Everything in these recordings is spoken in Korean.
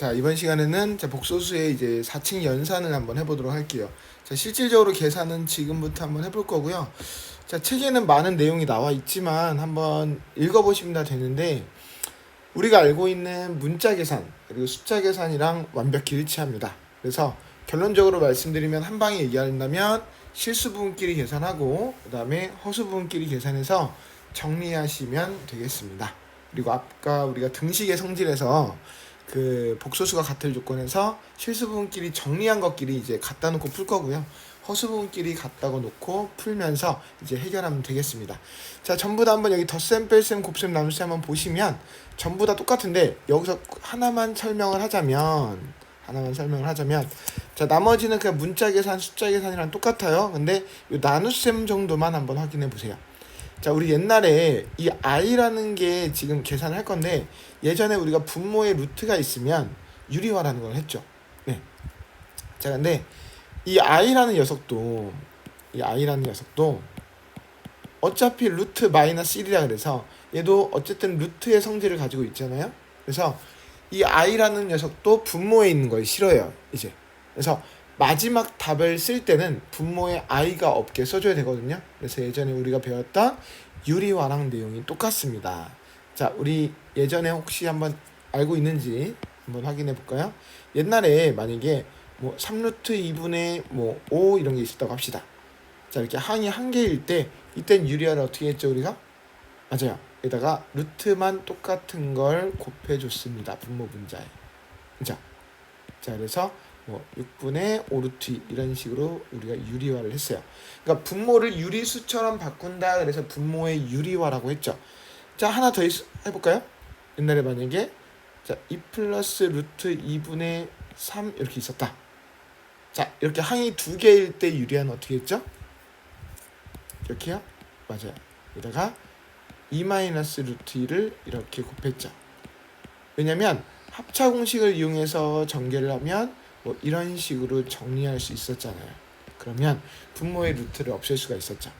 자, 이번 시간에는 복소수의 이제 4층 연산을 한번 해보도록 할게요. 자, 실질적으로 계산은 지금부터 한번 해볼 거고요. 자, 책에는 많은 내용이 나와 있지만 한번 읽어보시면 되는데, 우리가 알고 있는 문자 계산 그리고 숫자 계산이랑 완벽히 일치합니다. 그래서 결론적으로 말씀드리면 한 방에 얘기한다면 실수 부분끼리 계산하고 그 다음에 허수 부분끼리 계산해서 정리하시면 되겠습니다. 그리고 아까 우리가 등식의 성질에서 그 복소수가 같을 조건에서 실수 부분끼리 정리한 것끼리 이제 갖다 놓고 풀 거고요. 허수 부분끼리 갖다가 놓고 풀면서 이제 해결하면 되겠습니다. 자, 전부 다 한번 여기 덧셈, 뺄셈, 곱셈, 나눗셈 한번 보시면 전부 다 똑같은데 여기서 하나만 설명을 하자면 자, 나머지는 그냥 문자 계산, 숫자 계산이랑 똑같아요. 근데 이 나눗셈 정도만 한번 확인해 보세요. 자, 우리 옛날에 이 i라는 게 지금 계산할 건데 예전에 우리가 분모에 루트가 있으면 유리화라는 걸 했죠. 네. 자, 근데 이 i라는 녀석도 어차피 루트 마이너스 1이라 그래서 얘도 어쨌든 루트의 성질을 가지고 있잖아요. 그래서 이 i라는 녀석도 분모에 있는 걸 싫어요. 이제. 그래서 마지막 답을 쓸 때는 분모에 i가 없게 써줘야 되거든요. 그래서 예전에 우리가 배웠던 유리화랑 내용이 똑같습니다. 자, 우리 예전에 혹시 한번 알고 있는지 한번 확인해 볼까요? 옛날에 만약에 뭐 3루트 2분의 뭐 5 이런 게 있었다고 합시다. 자, 이렇게 항이 한 개일 때 이땐 유리화를 어떻게 했죠, 우리가? 맞아요. 여기다가 루트만 똑같은 걸 곱해줬습니다. 분모 분자에. 그죠? 자, 그래서 뭐 6분의 5루트 이런 식으로 우리가 유리화를 했어요. 그러니까 분모를 유리수처럼 바꾼다. 그래서 분모의 유리화라고 했죠. 자, 하나 더 해볼까요? 옛날에 만약에 자, 2 플러스 루트 2분의 3 이렇게 있었다. 자, 이렇게 항이 두 개일 때 유리화는 어떻게 했죠? 이렇게요? 맞아요. 여기다가 2 마이너스 루트 2를 이렇게 곱했죠. 왜냐면 합차 공식을 이용해서 전개를 하면 뭐 이런 식으로 정리할 수 있었잖아요. 그러면 분모의 루트를 없앨 수가 있었죠.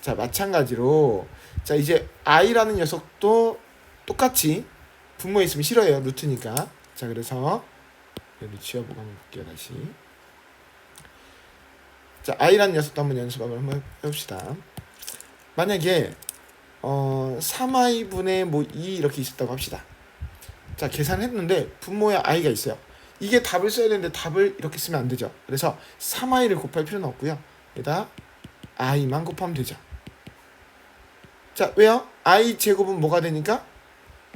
자, 마찬가지로 자, 이제 i라는 녀석도 똑같이 분모에 있으면 싫어요. 루트니까. 자, 그래서 여기 지워보고 한번 볼게요. 다시. 자, i라는 녀석도 한번 한번 해봅시다. 만약에 3i분의 뭐 2 이렇게 있었다고 합시다. 자, 계산했는데 분모에 i가 있어요. 이게 답을 써야 되는데 답을 이렇게 쓰면 안 되죠. 그래서 3i를 곱할 필요는 없고요. 여기다 i만 곱하면 되죠. 자, 왜요? i 제곱은 뭐가 되니까?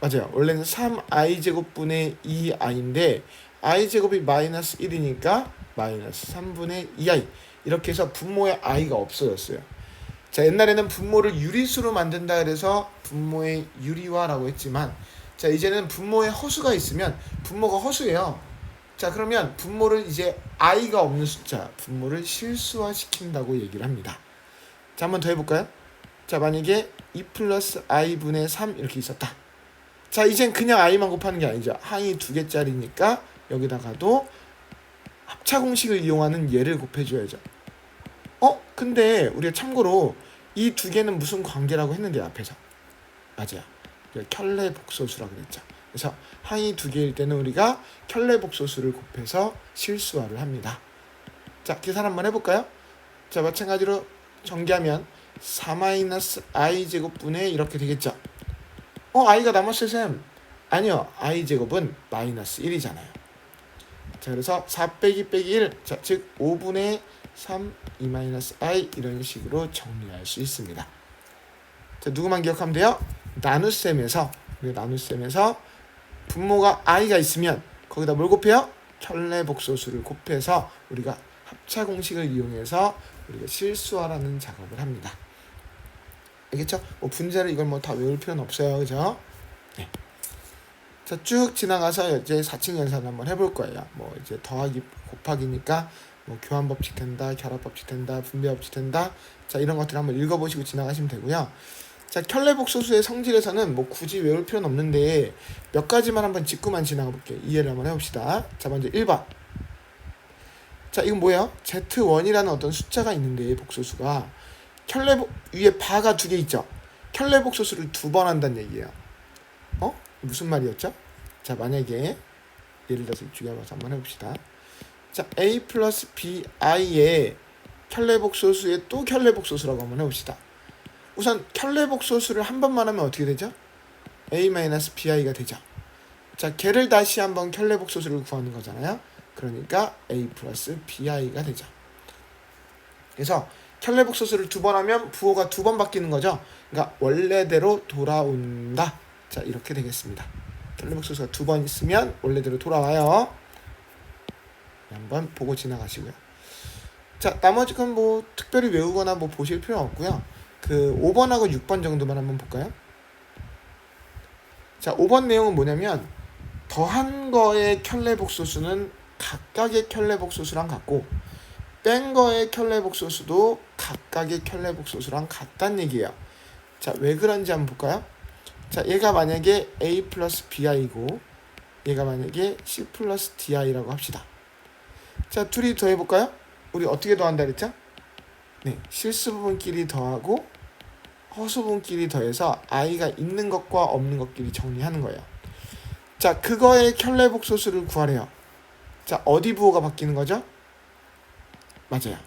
맞아요. 원래는 3i 제곱분의 2i인데 i 제곱이 마이너스 1이니까 마이너스 3분의 2i 이렇게 해서 분모에 i가 없어졌어요. 자, 옛날에는 분모를 유리수로 만든다 그래서 분모의 유리화라고 했지만 자, 이제는 분모에 허수가 있으면 분모가 허수예요. 자, 그러면 분모를 이제 i가 없는 숫자, 분모를 실수화 시킨다고 얘기를 합니다. 자, 한번 더 해볼까요? 자, 만약에 2 플러스 i분의 3 이렇게 있었다. 자, 이젠 그냥 i만 곱하는 게 아니죠. 항이 두 개짜리니까 여기다가도 합차 공식을 이용하는 얘를 곱해줘야죠. 근데 우리가 참고로 이 두 개는 무슨 관계라고 했는데 앞에서. 맞아요. 켤레 복소수라고 그랬죠. 그래서 항이 두 개일 때는 우리가 켤레 복소수를 곱해서 실수화를 합니다. 자, 계산 한번 해볼까요? 자, 마찬가지로 전개하면 4-i 제곱분의 이렇게 되겠죠. i가 남았어요, 쌤. 아니요, i 제곱은 마이너스 1이잖아요. 자, 그래서 4 빼기 1, 자, 즉 5분의 3, 2 마이너스 i 이런 식으로 정리할 수 있습니다. 자, 누구만 기억하면 돼요? 나눗셈에서 분모가 i가 있으면 거기다 뭘 곱해요? 켤레 복소수를 곱해서 우리가 합차 공식을 이용해서 우리가 실수화라는 작업을 합니다. 알겠죠? 뭐 분자를 이걸 뭐 다 외울 필요는 없어요. 그죠? 네. 자, 쭉 지나가서 이제 4층 연산 한번 해볼 거예요. 뭐 이제 더하기 곱하기니까 뭐 교환 법칙 된다, 결합 법칙 된다, 분배 법칙 된다. 자, 이런 것들 한번 읽어보시고 지나가시면 되고요. 자, 켤레 복소수의 성질에서는 뭐 굳이 외울 필요는 없는데 몇 가지만 한번 짚고만 지나가 볼게요. 이해를 한번 해봅시다. 자, 먼저 1번. 자, 이건 뭐예요? Z1이라는 어떤 숫자가 있는데 복소수가 위에 바가 두 개 있죠. 켤레 복소수를 두 번 한다는 얘기예요. 무슨 말이었죠? 자, 만약에 예를 들어서 주기해봐서 한번 해봅시다. 자, a 플러스 bi의 켤레복소수에 또 켤레복소수라고 한번 해봅시다. 우선 켤레복소수를 한 번만 하면 어떻게 되죠? a-bi가 되죠. 자, 걔를 다시 한번 켤레복소수를 구하는 거잖아요. 그러니까 a 플러스 bi가 되죠. 그래서 켤레복소수를 두 번 하면 부호가 두 번 바뀌는 거죠. 그러니까 원래대로 돌아온다. 자, 이렇게 되겠습니다. 켤레복소수가 두 번 있으면 원래대로 돌아와요. 한번 보고 지나가시고요. 자, 나머지 건 뭐 특별히 외우거나 뭐 보실 필요 없고요. 그 5번하고 6번 정도만 한번 볼까요? 자, 5번 내용은 뭐냐면 더한 거의 켤레복소수는 각각의 켤레복소수랑 같고 뺀 거의 켤레복소수도 각각의 켤레복소수랑 같다는 얘기예요. 자, 왜 그런지 한번 볼까요? 자, 얘가 만약에 a 플러스 bi고 얘가 만약에 c 플러스 di라고 합시다. 자, 둘이 더해볼까요? 우리 어떻게 더한다 그랬죠? 네, 실수 부분끼리 더하고 허수 부분끼리 더해서 i가 있는 것과 없는 것끼리 정리하는 거예요. 자, 그거의 켤레복소수를 구하래요. 자, 어디 부호가 바뀌는 거죠? 맞아요.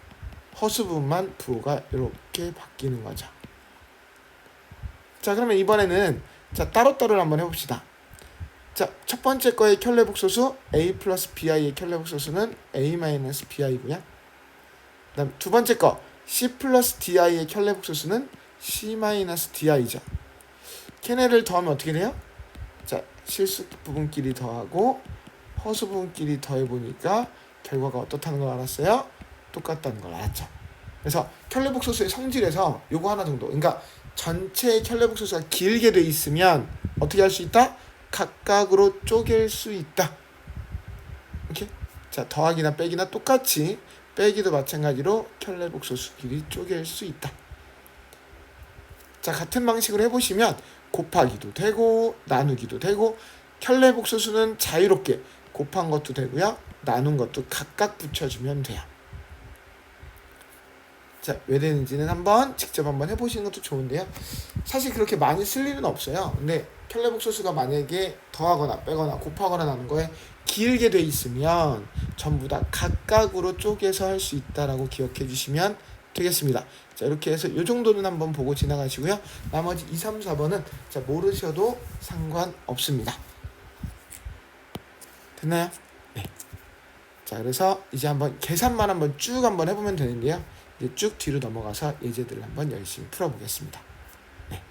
허수 부분만 부호가 이렇게 바뀌는 거죠. 자, 그러면 이번에는 자, 따로따로 한번 해봅시다. 자, 첫 번째 거의 켤레복소수 a 플러스 bi의 켤레복소수는 a-bi고요. 그다음 두 번째 거 c 플러스 di의 켤레복소수는 c-di죠. 걔네를 더하면 어떻게 돼요? 자, 실수 부분끼리 더하고 허수 부분끼리 더해보니까 결과가 어떻다는 걸 알았어요? 똑같다는 걸 알았죠. 그래서 켤레복소수의 성질에서 요거 하나 정도, 그러니까 전체 켤레복소수가 길게 돼 있으면 어떻게 할 수 있다? 각각으로 쪼갤 수 있다. 이렇게. 자, 더하기나 빼기나 똑같이 빼기도 마찬가지로 켤레복소수끼리 쪼갤 수 있다. 자, 같은 방식으로 해보시면 곱하기도 되고 나누기도 되고 켤레복소수는 자유롭게 곱한 것도 되고요. 나눈 것도 각각 붙여주면 돼요. 자, 왜 되는지는 한번 직접 한번 해보시는 것도 좋은데요. 사실 그렇게 많이 쓸 일은 없어요. 근데 켤레복소수가 만약에 더하거나 빼거나 곱하거나 나눈 거에 길게 돼 있으면 전부 다 각각으로 쪼개서 할 수 있다라고 기억해 주시면 되겠습니다. 자, 이렇게 해서 이 정도는 한번 보고 지나가시고요. 나머지 2, 3, 4번은 자, 모르셔도 상관없습니다. 됐나요? 네. 자, 그래서 이제 한번 계산만 한번 쭉 한번 해보면 되는데요. 이제 쭉 뒤로 넘어가서 예제들을 한번 열심히 풀어보겠습니다. 네.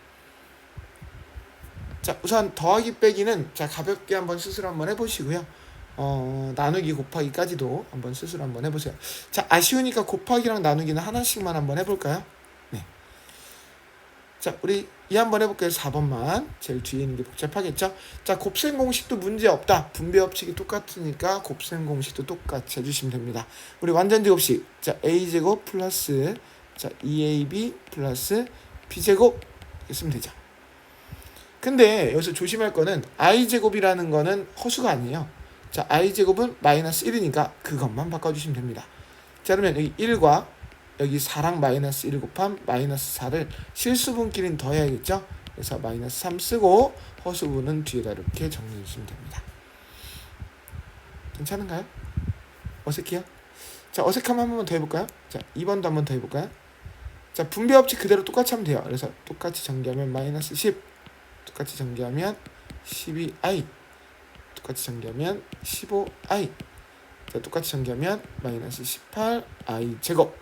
자, 우선 더하기 빼기는 자, 가볍게 한번 스스로 한번 해보시고요. 나누기 곱하기까지도 한번 스스로 한번 해보세요. 자, 아쉬우니까 곱하기랑 나누기는 하나씩만 한번 해볼까요? 네. 자, 우리 이 한번 해볼게요. 4번만. 제일 뒤에 있는 게 복잡하겠죠? 자, 곱셈 공식도 문제 없다. 분배 법칙이 똑같으니까 곱셈 공식도 똑같이 해주시면 됩니다. 우리 완전제곱식. 자, a제곱 플러스 자, 2ab 플러스 b제곱 했으면 되죠. 근데 여기서 조심할 거는 i제곱이라는 거는 허수가 아니에요. 자, i제곱은 마이너스 1이니까 그것만 바꿔주시면 됩니다. 자, 그러면 여기 1과 여기 4랑 마이너스 1 곱한 마이너스 4를 실수분끼리는 더해야겠죠? 그래서 마이너스 3 쓰고 허수분은 뒤에다 이렇게 정리해 주시면 됩니다. 괜찮은가요? 어색해요? 자, 어색하면 한 번만 더 해볼까요? 자, 2번도 한 번 더 해볼까요? 자, 분배 법칙 그대로 똑같이 하면 돼요. 그래서 똑같이 전개하면 마이너스 10, 똑같이 전개하면 12i, 똑같이 전개하면 15i, 자, 똑같이 전개하면 마이너스 18i 제곱.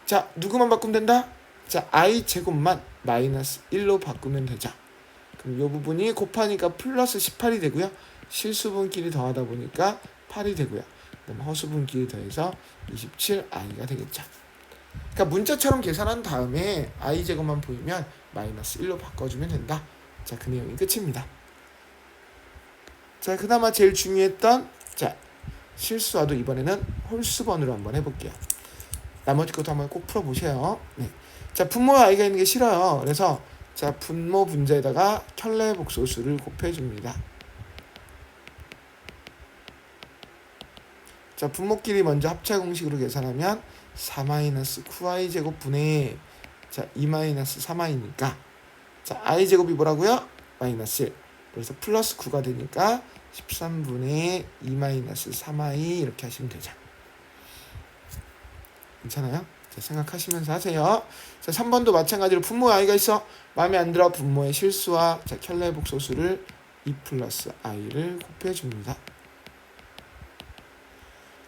자, 누구만 바꾸면 된다? 자, i 제곱만 마이너스 1로 바꾸면 되죠. 그럼 이 부분이 곱하니까 플러스 18이 되고요. 실수분끼리 더하다 보니까 8이 되고요. 그럼 허수분끼리 더해서 27i가 되겠죠. 그러니까 문자처럼 계산한 다음에 i 제곱만 보이면 마이너스 1로 바꿔주면 된다. 자, 그 내용이 끝입니다. 자, 그나마 제일 중요했던 자, 실수와도 이번에는 홀수번으로 한번 해볼게요. 나머지 것도 한번 꼭 풀어보세요. 네. 자, 분모에 i가 있는 게 싫어요. 그래서 자, 분모 분자에다가 켤레복소수를 곱해줍니다. 자, 분모끼리 먼저 합차 공식으로 계산하면 4-9i 제곱 분의 자, 2-3i니까 자, i 제곱이 뭐라고요? 마이너스 1. 그래서 플러스 9가 되니까 13분의 2-3i 이렇게 하시면 되죠. 괜찮아요? 자, 생각하시면서 하세요. 자, 3번도 마찬가지로 분모에 i가 있어. 마음에 안 들어. 분모의 실수와 자, 켤레 복소수를 2 플러스 i를 곱해줍니다.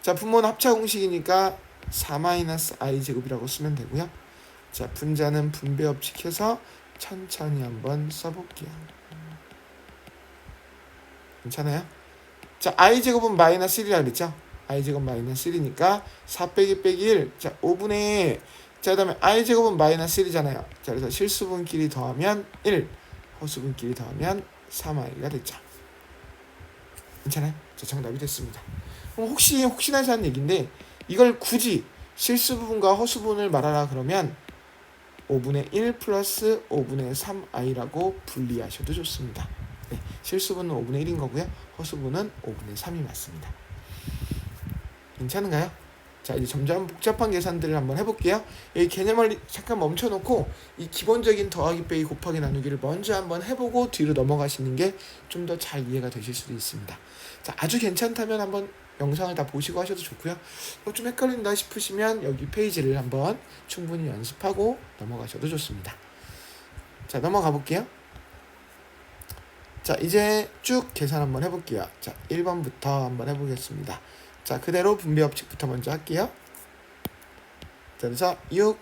자, 분모는 합차 공식이니까 4-i 제곱이라고 쓰면 되고요. 자, 분자는 분배 법칙해서 천천히 한번 써볼게요. 괜찮아요? 자, i 제곱은 마이너스 1이라 그랬죠? i 제곱 마이너스 1이니까 4 빼기 1. 자, 5분의 자, 그다음에 i 제곱은 마이너스 1이잖아요. 자, 그래서 실수분끼리 더하면 1, 허수분끼리 더하면 3i가 됐죠. 괜찮아요? 자, 정답이 됐습니다. 그럼 혹시나 해서 하는 얘기인데 이걸 굳이 실수분과 허수분을 말하라 그러면 5분의 1 플러스 5분의 3i라고 분리하셔도 좋습니다. 네, 실수분은 5분의 1인 거고요. 허수분은 5분의 3이 맞습니다. 괜찮은가요? 자, 이제 점점 복잡한 계산들을 한번 해볼게요. 여기 개념을 잠깐 멈춰놓고 이 기본적인 더하기 빼기 곱하기 나누기를 먼저 한번 해보고 뒤로 넘어가시는 게 좀 더 잘 이해가 되실 수도 있습니다. 자, 아주 괜찮다면 한번 영상을 다 보시고 하셔도 좋고요. 좀 헷갈린다 싶으시면 여기 페이지를 한번 충분히 연습하고 넘어가셔도 좋습니다. 자, 넘어가 볼게요. 자, 이제 쭉 계산 한번 해볼게요. 자, 1번부터 한번 해보겠습니다. 자, 그대로 분배 법칙부터 먼저 할게요. 자, 그래서 6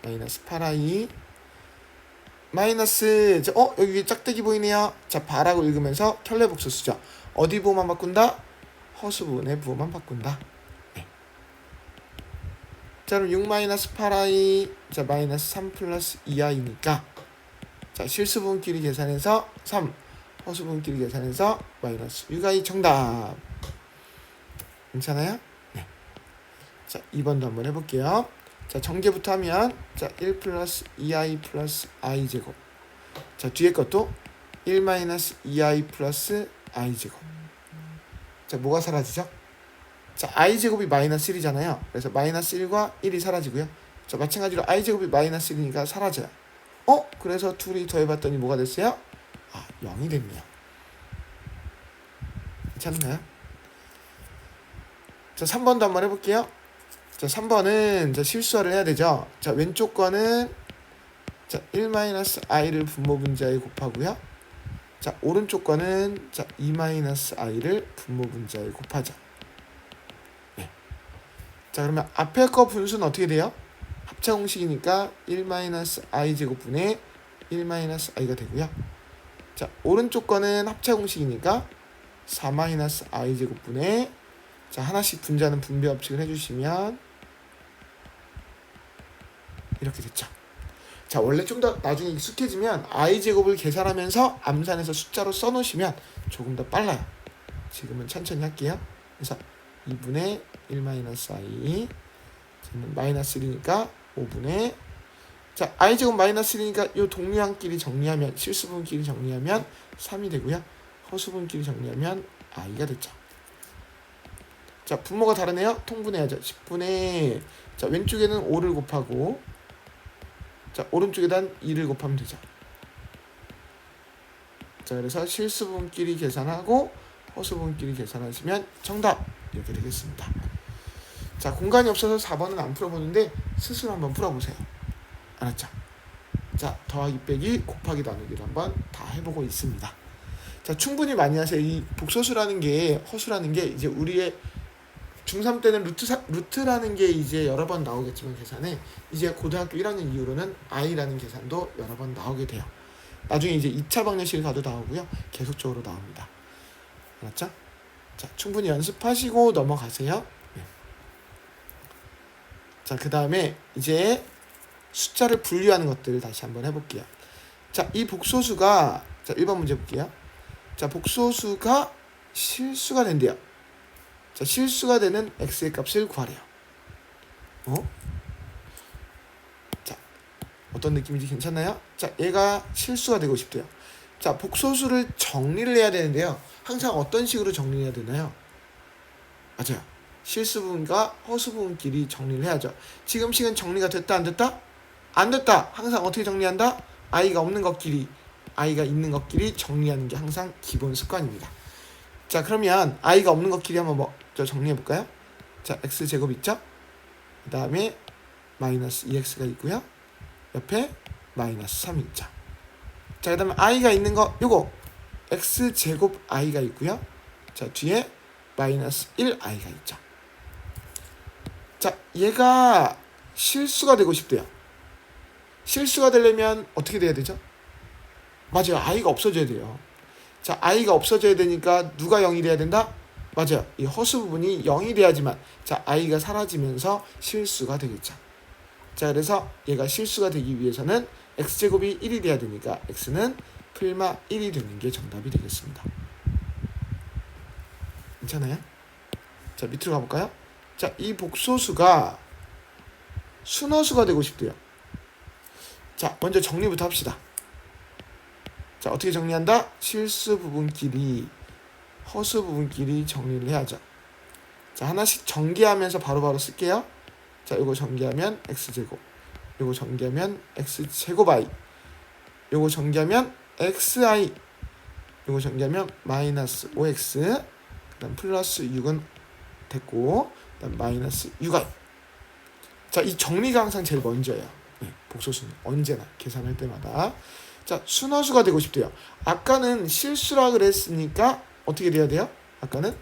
마이너스 8i 마이너스 여기 짝대기 보이네요. 자, 바라고 읽으면서 켤레 복소수죠. 어디 부호만 바꾼다? 허수분의 부호만 바꾼다. 네. 자, 그럼 6 마이너스 8i 자, 마이너스 3 플러스 2i니까 자, 실수분끼리 계산해서 3 허수분끼리 계산해서 마이너스 6i 정답. 괜찮아요? 네. 자, 2번도 한번 해볼게요. 자, 전개부터 하면 자, 1 플러스 2i 플러스 i 제곱. 자, 뒤에 것도 1 마이너스 2i 플러스 i 제곱. 자, 뭐가 사라지죠? 자, i 제곱이 마이너스 1이잖아요. 그래서 마이너스 1과 1이 사라지고요. 자, 마찬가지로 i 제곱이 마이너스 1이니까 사라져요. 그래서 둘이 더해봤더니 뭐가 됐어요? 0이 됐네요. 괜찮나요? 자, 3번도 한번 해볼게요. 자, 3번은 자, 실수화를 해야 되죠. 자, 왼쪽 거는 자, 1-i를 분모 분자에 곱하고요. 자, 오른쪽 거는 자, 2-i를 분모 분자에 곱하죠. 네. 자, 그러면 앞에 거 분수는 어떻게 돼요? 합차 공식이니까 1-i 제곱분의 1-i가 되고요. 자, 오른쪽 거는 합차 공식이니까 4-i 제곱분의 자, 하나씩 분자는 분배 법칙을 해주시면 이렇게 됐죠. 자, 원래 좀 더 나중에 익숙해지면 i 제곱을 계산하면서 암산해서 숫자로 써놓으시면 조금 더 빨라요. 지금은 천천히 할게요. 그래서 2분의 1-i 저는 마이너스 1이니까 5분의 자, i 제곱 마이너스 1이니까 이 동류항끼리 정리하면 실수분끼리 정리하면 3이 되고요. 허수분끼리 정리하면 i가 됐죠. 자, 분모가 다르네요. 통분해야죠. 10분의 자, 왼쪽에는 5를 곱하고 자, 오른쪽에단 2를 곱하면 되죠. 자, 그래서 실수분끼리 계산하고 허수분끼리 계산하시면 정답 이렇게 되겠습니다. 자, 공간이 없어서 4번은 안 풀어보는데 스스로 한번 풀어보세요. 알았죠? 자, 더하기 빼기 곱하기 나누기를 한번 다 해보고 있습니다. 자, 충분히 많이 하세요. 이 복소수라는 게 허수라는 게 이제 우리의 중3 때는 루트라는 게 이제 여러 번 나오겠지만 계산에 이제 고등학교 1학년 이후로는 i라는 계산도 여러 번 나오게 돼요. 나중에 이제 2차 방정식 가도 나오고요. 계속적으로 나옵니다. 알았죠? 자, 충분히 연습하시고 넘어가세요. 네. 자, 그 다음에 이제 숫자를 분류하는 것들을 다시 한번 해볼게요. 자, 이 복소수가 자, 1번 문제 볼게요. 자, 복소수가 실수가 된대요. 자, 실수가 되는 x의 값을 구하래요. 자, 어떤 느낌인지 괜찮나요? 자, 얘가 실수가 되고 싶대요. 자, 복소수를 정리를 해야 되는데요. 항상 어떤 식으로 정리해야 되나요? 맞아요. 실수분과 허수분끼리 정리를 해야죠. 지금식은 정리가 됐다 안 됐다? 안 됐다. 항상 어떻게 정리한다? i가 없는 것끼리, i가 있는 것끼리 정리하는 게 항상 기본 습관입니다. 자, 그러면 i가 없는 것끼리 한번 먼저 정리해 볼까요? 자, x제곱 있죠? 그 다음에 마이너스 2x가 있고요. 옆에 마이너스 3이 있죠. 자, 그 다음에 i가 있는 거 요거 x제곱 i가 있고요. 자, 뒤에 마이너스 1i가 있죠. 자, 얘가 실수가 되고 싶대요. 실수가 되려면 어떻게 돼야 되죠? 맞아요. i가 없어져야 돼요. 자, i가 없어져야 되니까 누가 0이 돼야 된다? 맞아요. 이 허수 부분이 0이 돼야지만 자, i가 사라지면서 실수가 되겠죠. 자, 그래서 얘가 실수가 되기 위해서는 x제곱이 1이 돼야 되니까 x는 풀마 1이 되는 게 정답이 되겠습니다. 괜찮아요? 자, 밑으로 가볼까요? 자, 이 복소수가 순허수가 되고 싶대요. 자, 먼저 정리부터 합시다. 자, 어떻게 정리한다? 실수 부분끼리 허수 부분끼리 정리를 해야죠. 자, 하나씩 전개하면서 바로바로 쓸게요. 자, 요거 전개하면 x제곱, 요거 전개하면 x제곱 i, 요거 전개하면 xi, 요거 전개하면 마이너스 5x, 그 다음 플러스 6은 됐고, 그 다음 마이너스 6i. 자, 이 정리가 항상 제일 먼저예요. 네, 복소수는 언제나 계산할 때마다. 자, 순허수가 되고 싶대요. 아까는 실수라 그랬으니까 어떻게 돼야 돼요? 아까는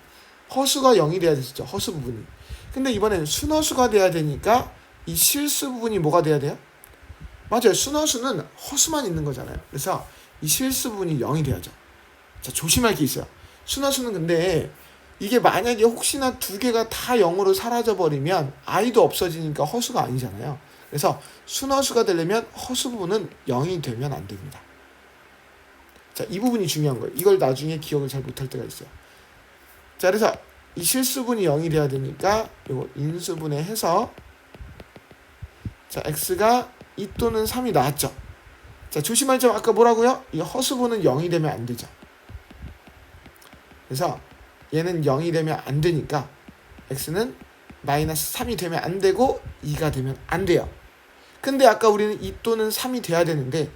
허수가 0이 돼야 됐었죠. 허수 부분이. 근데 이번엔 순허수가 돼야 되니까 이 실수 부분이 뭐가 돼야 돼요? 맞아요. 순허수는 허수만 있는 거잖아요. 그래서 이 실수 부분이 0이 돼야죠. 자, 조심할 게 있어요. 순허수는 근데 이게 만약에 혹시나 두 개가 다 0으로 사라져 버리면 i도 없어지니까 허수가 아니잖아요. 그래서 순허수가 되려면 허수 부분은 0이 되면 안 됩니다. 자, 이 부분이 중요한 거예요. 이걸 나중에 기억을 잘 못할 때가 있어요. 자, 그래서 이 실수분이 0이 돼야 되니까 이거 인수분해 해서 자, x가 2 또는 3이 나왔죠. 자, 조심할 점 아까 뭐라고요? 이 허수분은 0이 되면 안 되죠. 그래서 얘는 0이 되면 안 되니까 x는 마이너스 3이 되면 안 되고 2가 되면 안 돼요. 근데 아까 우리는 2 또는 3이 돼야 되는데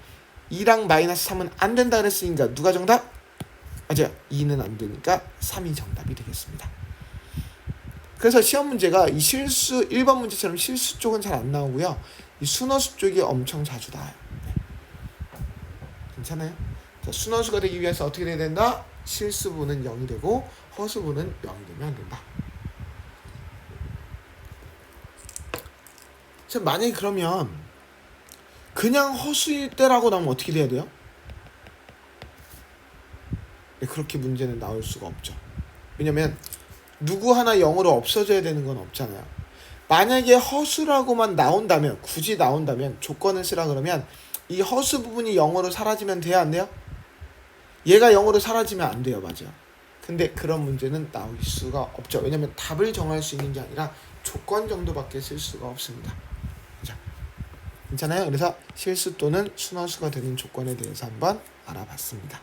2랑 마이너스 3은 안 된다 그랬으니까 누가 정답? 맞아요. 2는 안 되니까 3이 정답이 되겠습니다. 그래서 시험 문제가 이 실수 1번 문제처럼 실수 쪽은 잘 안 나오고요. 이 순허수 쪽이 엄청 자주 나와요. 네. 괜찮아요? 자, 순허수가 되기 위해서 어떻게 돼야 된다? 실수분은 0이 되고 허수분은 0이 되면 안 된다. 자, 만약에 그러면 그냥 허수일 때라고 나오면 어떻게 돼야 돼요? 네, 그렇게 문제는 나올 수가 없죠. 왜냐면 누구 하나 0으로 없어져야 되는 건 없잖아요. 만약에 허수라고만 나온다면, 굳이 나온다면 조건을 쓰라 그러면 이 허수 부분이 0으로 사라지면 돼야 안 돼요? 얘가 0으로 사라지면 안 돼요. 맞아요. 근데 그런 문제는 나올 수가 없죠. 왜냐면 답을 정할 수 있는 게 아니라 조건 정도밖에 쓸 수가 없습니다. 자, 괜찮아요? 그래서 실수 또는 순허수가 되는 조건에 대해서 한번 알아봤습니다.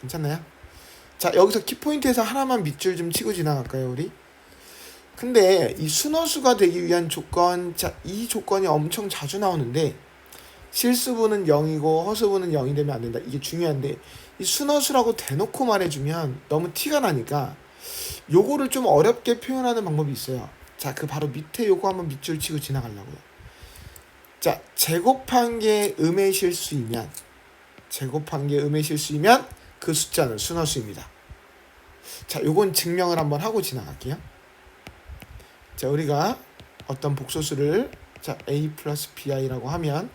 괜찮나요? 자, 여기서 키포인트에서 하나만 밑줄 좀 치고 지나갈까요, 우리? 근데 이 순허수가 되기 위한 조건, 자, 이 조건이 엄청 자주 나오는데 실수분은 0이고 허수분은 0이 되면 안 된다. 이게 중요한데 이 순허수라고 대놓고 말해주면 너무 티가 나니까 요거를 좀 어렵게 표현하는 방법이 있어요. 자, 그 바로 밑에 요거 한번 밑줄 치고 지나가려고요. 자, 제곱한 게 음의 실수이면 그 숫자는 순허수입니다. 자, 요건 증명을 한번 하고 지나갈게요. 자, 우리가 어떤 복소수를 자, a 플러스 bi라고 하면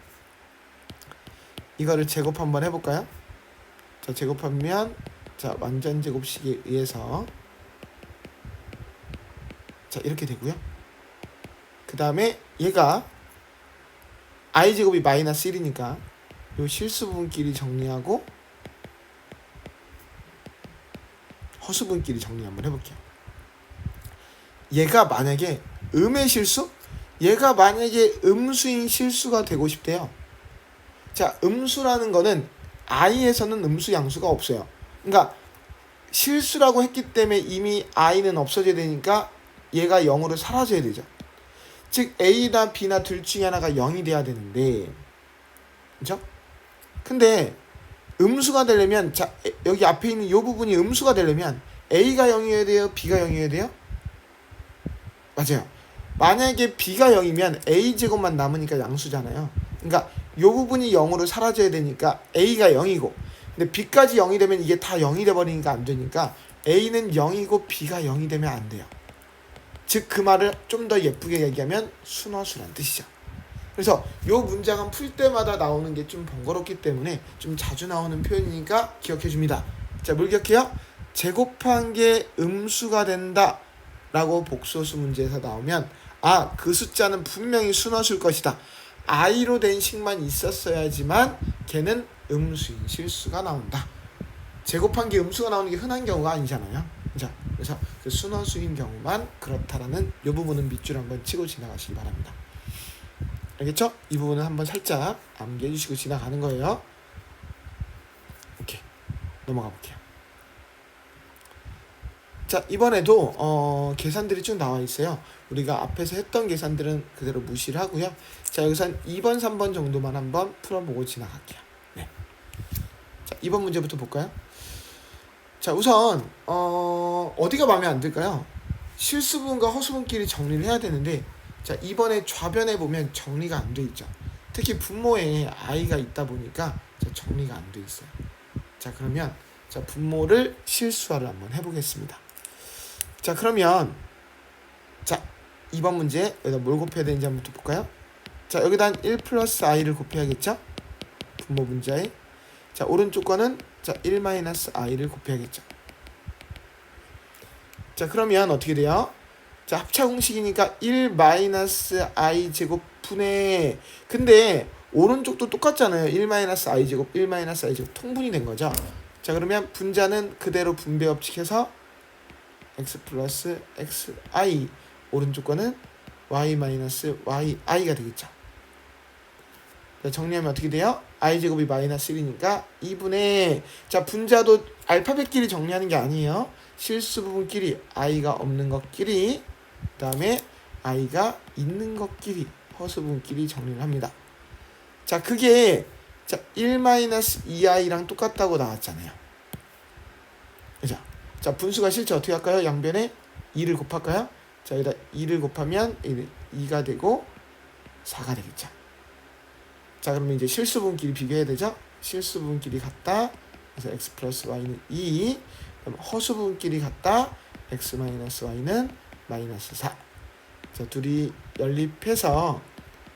이거를 제곱 한번 해볼까요? 자, 제곱하면 자, 완전 제곱식에 의해서 자, 이렇게 되고요. 그 다음에 얘가 i제곱이 마이너스 1이니까 요 실수 부분끼리 정리하고 허수 부분끼리 정리 한번 해볼게요. 얘가 만약에 음의 실수? 얘가 만약에 음수인 실수가 되고 싶대요. 자, 음수라는 거는 i에서는 음수 양수가 없어요. 그러니까 실수라고 했기 때문에 이미 i는 없어져야 되니까 얘가 0으로 사라져야 되죠. 즉 a나 b나 둘 중에 하나가 0이 돼야 되는데, 그렇죠? 근데 음수가 되려면 자 여기 앞에 있는 이 부분이 음수가 되려면 A가 0이어야 돼요? B가 0이어야 돼요? 맞아요. 만약에 B가 0이면 A제곱만 남으니까 양수잖아요. 그러니까 이 부분이 0으로 사라져야 되니까 A가 0이고 근데 B까지 0이 되면 이게 다 0이 돼버리니까 안 되니까 A는 0이고 B가 0이 되면 안 돼요. 즉 그 말을 좀 더 예쁘게 얘기하면 순허수란 뜻이죠. 그래서 요 문장은 풀 때마다 나오는 게 좀 번거롭기 때문에 좀 자주 나오는 표현이니까 기억해 줍니다. 자, 뭘 기억해요? 제곱한 게 음수가 된다 라고 복소수 문제에서 나오면 아, 그 숫자는 분명히 순허수일 것이다. i로 된 식만 있었어야지만 걔는 음수인 실수가 나온다. 제곱한 게 음수가 나오는 게 흔한 경우가 아니잖아요. 자, 그래서 그 순허수인 경우만 그렇다라는 이 부분은 밑줄 한번 치고 지나가시기 바랍니다. 알겠죠? 이 부분은 한번 살짝 암기해 주시고 지나가는 거예요. 오케이, 넘어가 볼게요. 자, 이번에도 계산들이 쭉 나와 있어요. 우리가 앞에서 했던 계산들은 그대로 무시를 하고요. 자, 여기서 2번, 3번 정도만 한번 풀어보고 지나갈게요. 네. 자, 2번 문제부터 볼까요? 자, 우선 어디가 마음에 안 들까요? 실수분과 허수분끼리 정리를 해야 되는데 자, 이번에 좌변에 보면 정리가 안 돼 있죠. 특히 분모에 i가 있다 보니까 정리가 안 돼 있어요. 자, 그러면 자, 분모를 실수화를 한번 해보겠습니다. 자, 그러면 자, 2번 문제 여기다 뭘 곱해야 되는지 한번 또 볼까요? 자, 여기다 1 플러스 i를 곱해야겠죠? 분모 분자에 자, 오른쪽 거는 자, 1 마이너스 i를 곱해야겠죠. 자, 그러면 어떻게 돼요? 자, 합차 공식이니까 1 마이너스 i 제곱 분의 근데 오른쪽도 똑같잖아요. 1 마이너스 i 제곱 1 마이너스 i 제곱 통분이 된 거죠. 자, 그러면 분자는 그대로 분배 법칙해서 x 플러스 xi 오른쪽 거는 y 마이너스 yi가 되겠죠. 자, 정리하면 어떻게 돼요? i 제곱이 마이너스 1이니까 2분의 자, 분자도 알파벳끼리 정리하는 게 아니에요. 실수 부분끼리 i가 없는 것끼리 그 다음에 i가 있는 것끼리 허수 부분끼리 정리를 합니다. 자, 그게 자, 1-2i랑 똑같다고 나왔잖아요. 그죠? 자, 분수가 실제 어떻게 할까요? 양변에 2를 곱할까요? 자, 여기다 2를 곱하면 2가 되고 4가 되겠죠. 자, 그러면 이제 실수분끼리 비교해야 되죠? 실수분끼리 같다. 그래서 x 플러스 y는 2. 그럼 허수분끼리 같다. x 마이너스 y는 마이너스 4. 자, 둘이 연립해서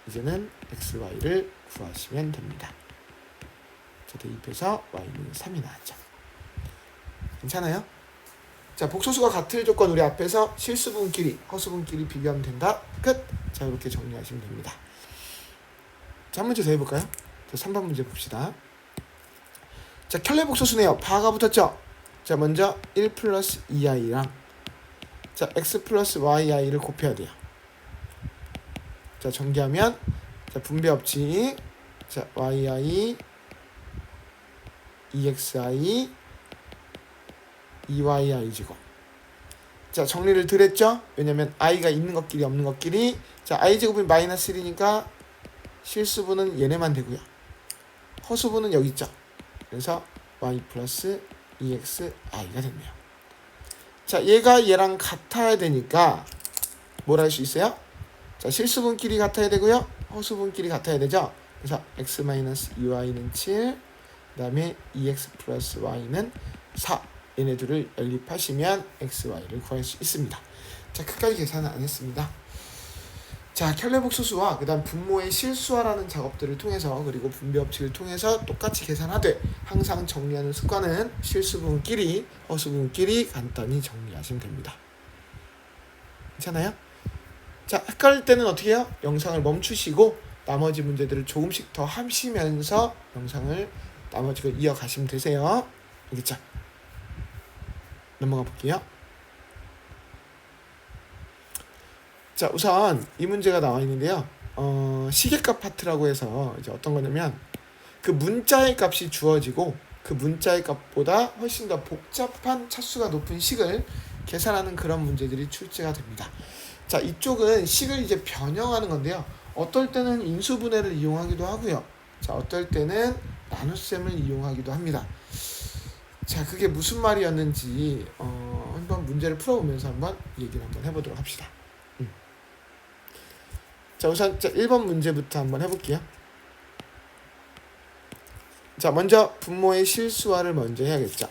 이제는 x, y를 구하시면 됩니다. 자, 대입해서 y는 3이 나왔죠. 괜찮아요? 자, 복소수가 같을 조건 우리 앞에서 실수분끼리, 허수분끼리 비교하면 된다. 끝! 자, 이렇게 정리하시면 됩니다. 자, 한 문제 더 해볼까요? 자, 3번 문제 봅시다. 자, 켤레 복소수네요. 바가 붙었죠? 자, 먼저 1 플러스 2i랑 자, x 플러스 yi를 곱해야 돼요. 자, 전개하면 자, 분배 법칙 자, yi 2xi 2yi 제곱. 자, 정리를 덜 했죠? 왜냐면 i가 있는 것끼리 없는 것끼리 자, i 제곱이 마이너스 1이니까 실수분은 얘네만 되고요. 허수분은 여기 있죠. 그래서 y 플러스 2xi가 됐네요. 자, 얘가 얘랑 같아야 되니까 뭘 할 수 있어요? 자, 실수분끼리 같아야 되고요. 허수분끼리 같아야 되죠. 그래서 x 마이너스 2y는 7, 그 다음에 2x 플러스 y는 4. 얘네 둘을 연립하시면 x, y를 구할 수 있습니다. 자, 끝까지 계산은 안 했습니다. 자, 켤레 복소수와 그 다음 분모의 실수화라는 작업들을 통해서 그리고 분배 법칙을 통해서 똑같이 계산하되 항상 정리하는 습관은 실수분끼리 허수분끼리 간단히 정리하시면 됩니다. 괜찮아요? 자, 헷갈릴 때는 어떻게 해요? 영상을 멈추시고 나머지 문제들을 조금씩 더 하시면서 영상을 나머지 걸 이어가시면 되세요. 알겠죠? 넘어가 볼게요. 자, 우선 이 문제가 나와 있는데요. 시계값 파트라고 해서 이제 어떤 거냐면 그 문자의 값이 주어지고 그 문자의 값보다 훨씬 더 복잡한 차수가 높은 식을 계산하는 그런 문제들이 출제가 됩니다. 자, 이쪽은 식을 이제 변형하는 건데요. 어떨 때는 인수분해를 이용하기도 하고요. 자, 어떨 때는 나눗셈을 이용하기도 합니다. 자, 그게 무슨 말이었는지 한번 문제를 풀어보면서 한번 얘기를 한번 해보도록 합시다. 자, 우선 1번 문제부터 한번 해볼게요. 자, 먼저 분모의 실수화를 먼저 해야겠죠.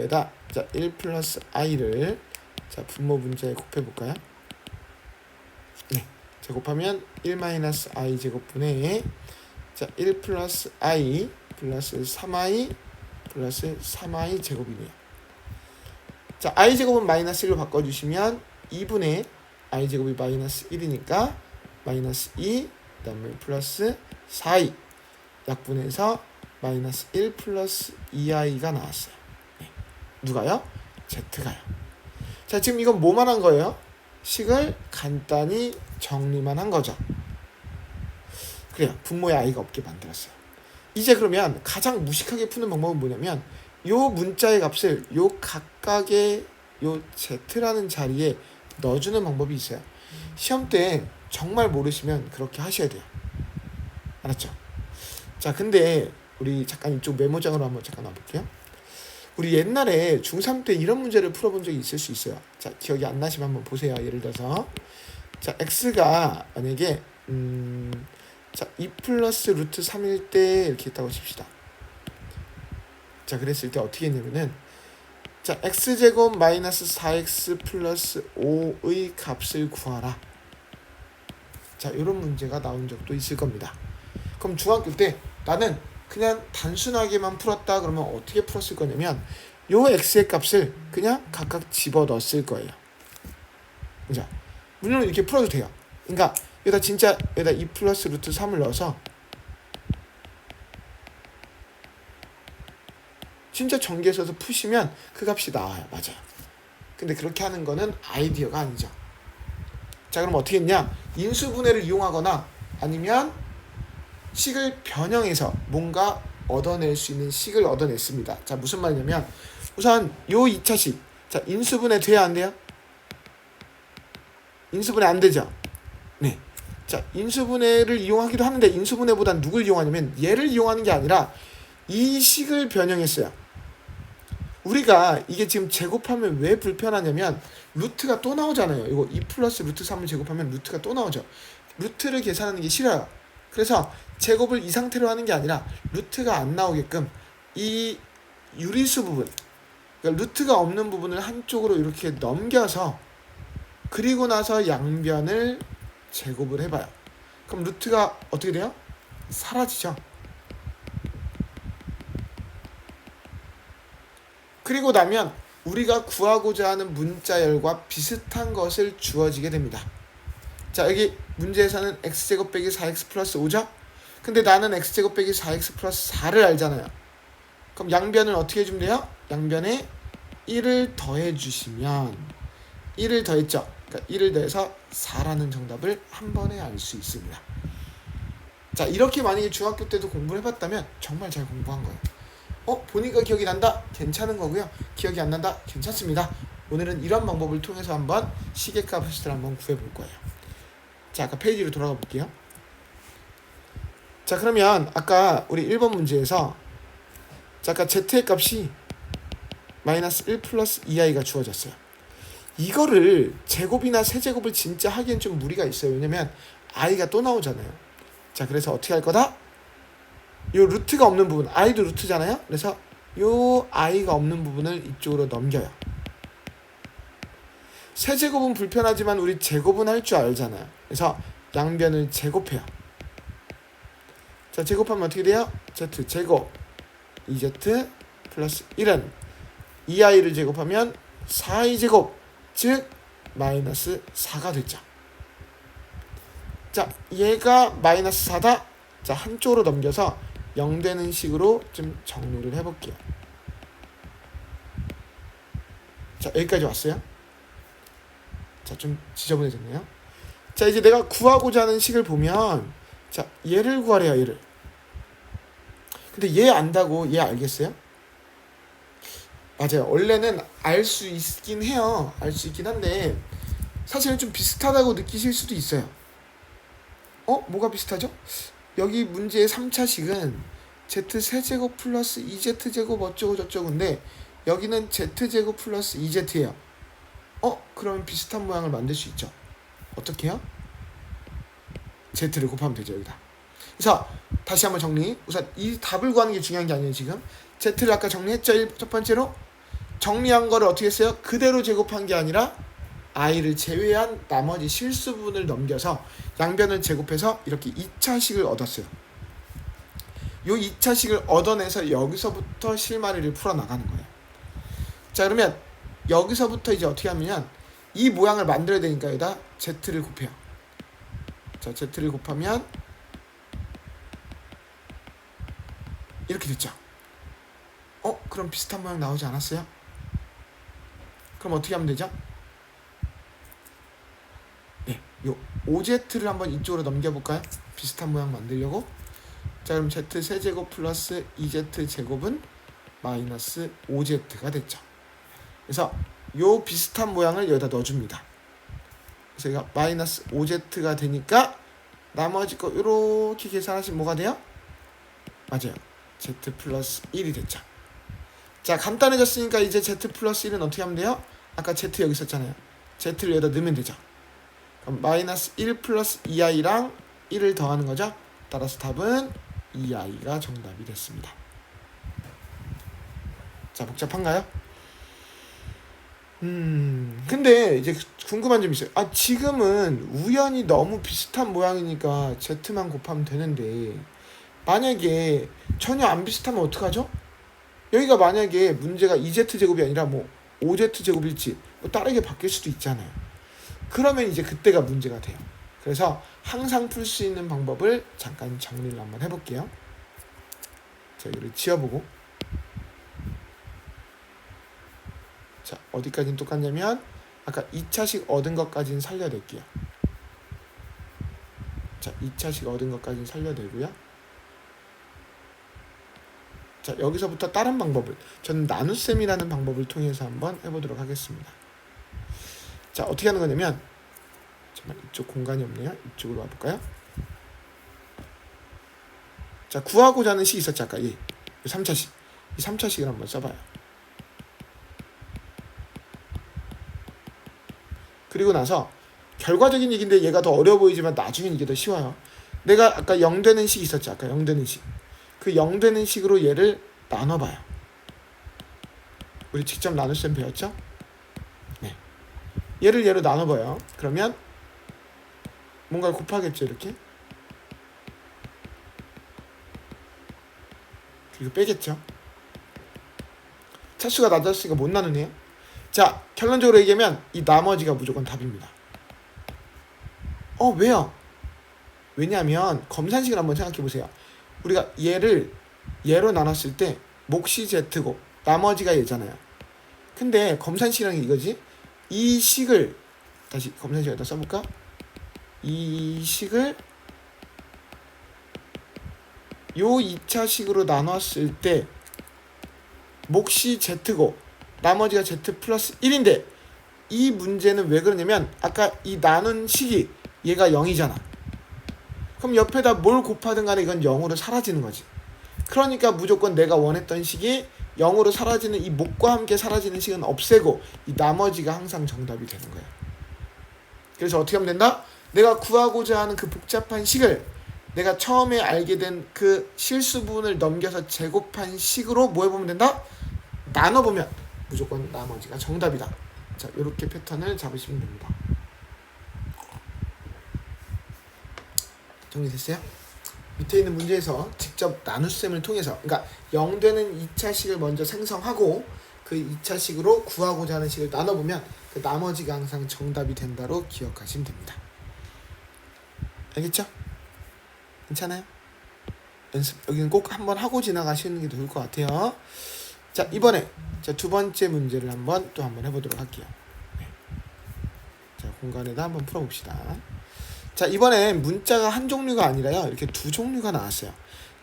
자, 1 플러스 i를 자, 분모 문제에 곱해볼까요? 네. 자, 곱하면 1 마이너스 i 제곱분의 자, 1 플러스 i 플러스 3i 플러스 3i 제곱이네요. 자, i 제곱은 마이너스 1로 바꿔주시면 2분의 i 제곱이 마이너스 1이니까 마이너스 2, 그 다음에 플러스 4i 약분해서 마이너스 1 플러스 2i가 나왔어요. 네. 누가요? z가요. 자, 지금 이건 뭐만 한 거예요? 식을 간단히 정리만 한 거죠. 그래요. 분모의 i가 없게 만들었어요. 이제 그러면 가장 무식하게 푸는 방법은 뭐냐면 요 문자의 값을 요 각각의 요 z라는 자리에 넣어주는 방법이 있어요. 시험 때 정말 모르시면 그렇게 하셔야 돼요. 알았죠? 자, 근데 우리 잠깐 이쪽 메모장으로 한번 잠깐 와볼게요. 우리 옛날에 중3 때 이런 문제를 풀어본 적이 있을 수 있어요. 자, 기억이 안 나시면 한번 보세요. 예를 들어서 자, x가 만약에 자, 2 플러스 루트 3일 때 이렇게 했다고 칩시다. 자, 그랬을 때 어떻게 했냐면은 자, x제곱 마이너스 4x 플러스 5의 값을 구하라. 자, 이런 문제가 나온 적도 있을 겁니다. 그럼 중학교 때 나는 그냥 단순하게만 풀었다 그러면 어떻게 풀었을 거냐면 요 x의 값을 그냥 각각 집어 넣었을 거예요. 자, 물론 이렇게 풀어도 돼요. 그러니까 여기다 진짜 여기다 2 플러스 루트 3을 넣어서 진짜 전개해서 푸시면 그 값이 나와요. 맞아요. 근데 그렇게 하는 거는 아이디어가 아니죠. 자, 그럼 어떻게 했냐? 인수분해를 이용하거나 아니면 식을 변형해서 뭔가 얻어낼 수 있는 식을 얻어냈습니다. 자, 무슨 말이냐면 우선 요 2차식 자, 인수분해 돼야 안 돼요? 인수분해 안 되죠? 네. 자, 인수분해를 이용하기도 하는데 인수분해보단 누굴 이용하냐면 얘를 이용하는 게 아니라 이 식을 변형했어요. 우리가 이게 지금 제곱하면 왜 불편하냐면 루트가 또 나오잖아요. 이거 2 플러스 루트 3을 제곱하면 루트가 또 나오죠. 루트를 계산하는 게 싫어요. 그래서 제곱을 이 상태로 하는 게 아니라 루트가 안 나오게끔 이 유리수 부분 그러니까 루트가 없는 부분을 한쪽으로 이렇게 넘겨서 그리고 나서 양변을 제곱을 해봐요. 그럼 루트가 어떻게 돼요? 사라지죠. 그리고 나면 우리가 구하고자 하는 문자열과 비슷한 것을 주어지게 됩니다. 자, 여기 문제에서는 x제곱 빼기 4x 플러스 5죠? 근데 나는 x제곱 빼기 4x 플러스 4를 알잖아요. 그럼 양변을 어떻게 해주면 돼요? 양변에 1을 더해주시면 1을 더했죠? 그러니까 1을 더해서 4라는 정답을 한 번에 알 수 있습니다. 자, 이렇게 만약에 중학교 때도 공부를 해봤다면 정말 잘 공부한 거예요. 보니까 기억이 난다? 괜찮은 거고요. 기억이 안 난다? 괜찮습니다. 오늘은 이런 방법을 통해서 한번 시계값을 한번 구해볼 거예요. 자, 아까 페이지로 돌아가 볼게요. 자, 그러면 아까 우리 1번 문제에서 자, 아까 z의 값이 마이너스 1 플러스 2i가 주어졌어요. 이거를 제곱이나 세제곱을 진짜 하기엔 좀 무리가 있어요. 왜냐면 i가 또 나오잖아요. 자, 그래서 어떻게 할 거다? 요 루트가 없는 부분, i도 루트잖아요. 그래서 요 i가 없는 부분을 이쪽으로 넘겨요. 세제곱은 불편하지만 우리 제곱은 할 줄 알잖아요. 그래서 양변을 제곱해요. 자, 제곱하면 어떻게 돼요? z제곱 2z 플러스 1은 2i를 제곱하면 4i제곱 즉 마이너스 4가 됐죠. 자, 얘가 마이너스 4다. 자, 한쪽으로 넘겨서 0 되는 식으로 좀 정리를 해볼게요. 자, 여기까지 왔어요. 자, 좀 지저분해졌네요. 자, 이제 내가 구하고자 하는 식을 보면 자, 얘를 구하래요. 얘를. 근데 얘 안다고 얘 알겠어요? 맞아요. 원래는 알 수 있긴 해요. 알 수 있긴 한데 사실은 좀 비슷하다고 느끼실 수도 있어요. 뭐가 비슷하죠? 여기 문제의 3차식은 z 세제곱 플러스 2z제곱 어쩌고 저쩌고인데 여기는 z제곱 플러스 2z예요. 그러면 비슷한 모양을 만들 수 있죠. 어떻게 해요? z를 곱하면 되죠. 여기다. 그래서 다시 한번 정리. 우선 이 답을 구하는 게 중요한 게 아니에요. 지금 z를 아까 정리했죠. 첫 번째로 정리한 거를 어떻게 했어요? 그대로 제곱한 게 아니라 i를 제외한 나머지 실수 부분을 넘겨서 양변을 제곱해서 이렇게 2차식을 얻었어요. 요 2차식을 얻어내서 여기서부터 실마리를 풀어나가는 거예요. 자, 그러면 여기서부터 이제 어떻게 하면 이 모양을 만들어야 되니까 여기다 z를 곱해요. 자, z를 곱하면 이렇게 됐죠. 그럼 비슷한 모양 나오지 않았어요? 그럼 어떻게 하면 되죠? 네, 요 5z를 한번 이쪽으로 넘겨볼까요? 비슷한 모양 만들려고. 자, 그럼 z 세제곱 플러스 2z 제곱은 마이너스 5z가 됐죠. 그래서 요 비슷한 모양을 여기다 넣어줍니다. 그래서 여기가 마이너스 5z가 되니까 나머지 거 이렇게 계산하시면 뭐가 돼요? 맞아요. z 플러스 1이 됐죠. 자, 간단해졌으니까 이제 z 플러스 1은 어떻게 하면 돼요? 아까 z 여기 있었잖아요. z를 여기다 넣으면 되죠. 그럼 마이너스 1 플러스 2i랑 1을 더하는 거죠. 따라서 답은 2i가 정답이 됐습니다. 자, 복잡한가요? 근데 이제 궁금한 점이 있어요. 지금은 우연히 너무 비슷한 모양이니까 z만 곱하면 되는데 만약에 전혀 안 비슷하면 어떡하죠? 여기가 만약에 문제가 2z제곱이 아니라 뭐 5z제곱일지 뭐 다르게 바뀔 수도 있잖아요. 그러면 이제 그때가 문제가 돼요. 그래서 항상 풀 수 있는 방법을 잠깐 정리를 한번 해볼게요. 자, 여기를 지워보고, 자, 어디까지는 똑같냐면 아까 2차식 얻은 것까지는 살려낼게요. 자, 2차식 얻은 것까지는 살려내고요. 자, 여기서부터 다른 방법을, 저는 나눗셈이라는 방법을 통해서 한번 해보도록 하겠습니다. 자, 어떻게 하는 거냐면, 잠깐만, 이쪽 공간이 없네요. 이쪽으로 와볼까요? 자, 구하고자 하는 식이 있었죠. 아까 이 3차식. 이 3차식을 한번 써봐요. 그리고 나서 결과적인 얘기인데 얘가 더 어려워 보이지만 나중엔 이게 더 쉬워요. 내가 아까 0 되는 식이 있었죠. 아까 0 되는 식. 그 0 되는 식으로 얘를 나눠봐요. 우리 직접 나눗셈 배웠죠? 네. 얘를 얘로 나눠봐요. 그러면 뭔가를 곱하겠죠. 이렇게. 그리고 빼겠죠. 차수가 낮았으니까 못 나누네요. 자, 결론적으로 얘기하면 이 나머지가 무조건 답입니다. 왜요? 왜냐하면 검산식을 한번 생각해보세요. 우리가 얘를 얘로 나눴을 때 몫이 z고 나머지가 얘잖아요. 근데 검산식이라는 게 이거지. 이 식을 다시 검산식에다 써볼까? 이 식을 요 2차식으로 나눴을 때 몫이 z고 나머지가 z 플러스 1인데 이 문제는 왜 그러냐면 아까 이 나눈 식이 얘가 0이잖아. 그럼 옆에다 뭘 곱하든 간에 이건 0으로 사라지는 거지. 그러니까 무조건 내가 원했던 식이 0으로 사라지는 이 몫과 함께 사라지는 식은 없애고 이 나머지가 항상 정답이 되는 거야. 그래서 어떻게 하면 된다? 내가 구하고자 하는 그 복잡한 식을 내가 처음에 알게 된 그 실수 부분을 넘겨서 제곱한 식으로 뭐 해보면 된다? 나눠보면 무조건 나머지가 정답이다. 자, 이렇게 패턴을 잡으시면 됩니다. 정리됐어요? 밑에 있는 문제에서 직접 나눗셈을 통해서, 그러니까 0 되는 2차식을 먼저 생성하고 그 2차식으로 구하고자 하는 식을 나눠보면 그 나머지가 항상 정답이 된다로 기억하시면 됩니다. 알겠죠? 괜찮아요? 연습 여기는 꼭 한번 하고 지나가시는 게 좋을 것 같아요. 자, 이번에 두 번째 문제를 한번 해보도록 할게요. 네. 자, 공간에다 한번 풀어봅시다. 자, 이번엔 문자가 한 종류가 아니라요, 이렇게 두 종류가 나왔어요.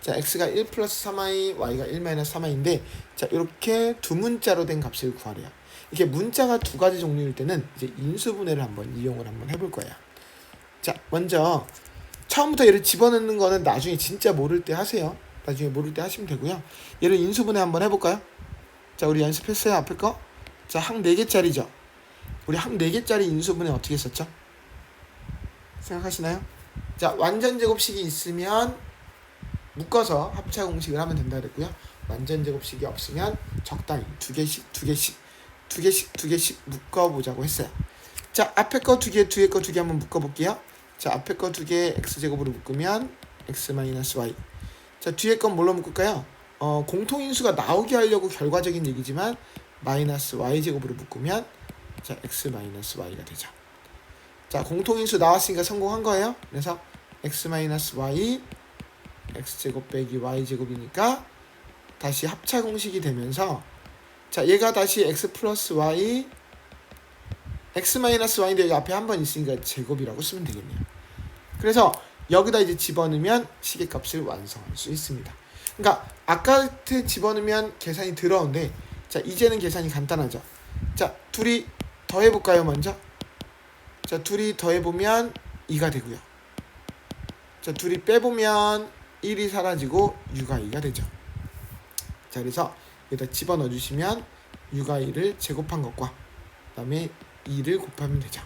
자, x가 1 플러스 3i, y가 1 마이너스 3i인데, 자, 이렇게 두 문자로 된 값을 구하래요. 이게 문자가 두 가지 종류일 때는 이제 인수분해를 이용을 해볼 거예요. 자, 먼저 처음부터 얘를 집어넣는 거는 나중에 진짜 모를 때 하세요. 나중에 모를 때 하시면 되고요. 얘를 인수분해 한번 해볼까요? 자, 우리 연습했어요, 앞에 거? 자, 항 4개짜리죠. 우리 항 4개짜리 인수분해 어떻게 했었죠? 생각하시나요? 자, 완전 제곱식이 있으면 묶어서 합차 공식을 하면 된다 그랬고요. 완전 제곱식이 없으면 적당히 2개씩 묶어보자고 했어요. 자, 앞에 거 2개, 뒤에 거 2개 한번 묶어볼게요. 자, 앞에 거 2개 x제곱으로 묶으면 x-y. 자, 뒤에 건 뭘로 묶을까요? 공통인수가 나오게 하려고 결과적인 얘기지만 마이너스 y제곱으로 묶으면 자, x-y가 되죠. 자, 공통인수 나왔으니까 성공한 거예요. 그래서 x-y x제곱 빼기 y제곱이니까 다시 합차 공식이 되면서 자, 얘가 다시 x 플러스 y x-y인데 여기 앞에 한 번 있으니까 제곱이라고 쓰면 되겠네요. 그래서 여기다 이제 집어넣으면 시계값을 완성할 수 있습니다. 그러니까 아까한테 집어넣으면 계산이 들어오는데 자, 이제는 계산이 간단하죠. 자, 둘이 더해볼까요, 먼저? 자, 둘이 더해보면 2가 되고요. 자, 둘이 빼보면 1이 사라지고 6가 2가 되죠. 자, 그래서 여기다 집어넣어주시면 6과 2를 제곱한 것과 그 다음에 2를 곱하면 되죠.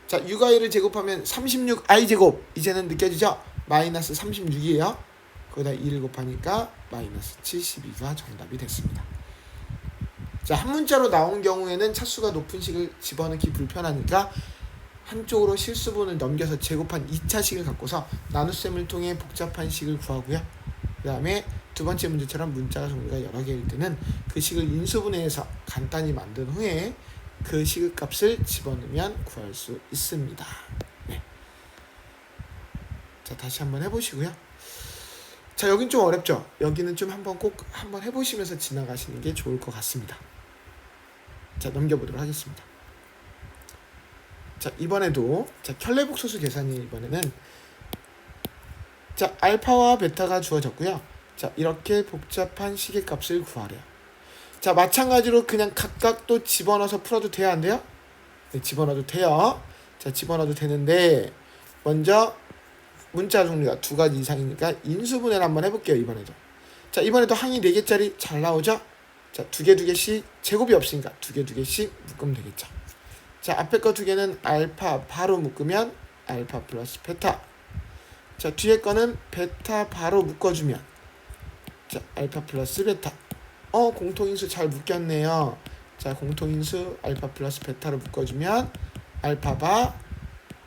자, 6과 2를 제곱하면 36i제곱 이제는 느껴지죠? 마이너스 36이에요. 거기다 2를 곱하니까 마이너스 72가 정답이 됐습니다. 자, 한 문자로 나온 경우에는 차수가 높은 식을 집어넣기 불편하니까 한쪽으로 실수분을 넘겨서 제곱한 2차식을 갖고서 나눗셈을 통해 복잡한 식을 구하고요. 그 다음에 두 번째 문제처럼 문자가 종류가 여러 개일 때는 그 식을 인수분해해서 간단히 만든 후에 그 식의 값을 집어넣으면 구할 수 있습니다. 네. 자, 다시 한번 해보시고요. 자, 여긴 좀 어렵죠? 여기는 좀 꼭 한번 해보시면서 지나가시는 게 좋을 것 같습니다. 자, 넘겨보도록 하겠습니다. 자, 이번에도 자, 켤레복소수 계산이 이번에는 자, 알파와 베타가 주어졌고요. 자, 이렇게 복잡한 식의 값을 구하래요. 자, 마찬가지로 그냥 각각 또 집어넣어서 풀어도 돼요, 안 돼요? 네, 집어넣어도 돼요. 자, 집어넣어도 되는데 먼저 문자 종류가 2가지 이상이니까 인수분해를 한번 해볼게요, 이번에도. 자, 이번에도 항이 4개짜리 잘 나오죠? 자, 2개씩 제곱이 없으니까 2개씩 묶으면 되겠죠. 자, 앞에 거 2개는 알파 바로 묶으면 알파 플러스 베타. 자, 뒤에 거는 베타 바로 묶어주면 자, 알파 플러스 베타. 공통인수 잘 묶였네요. 자, 공통인수 알파 플러스 베타로 묶어주면 알파바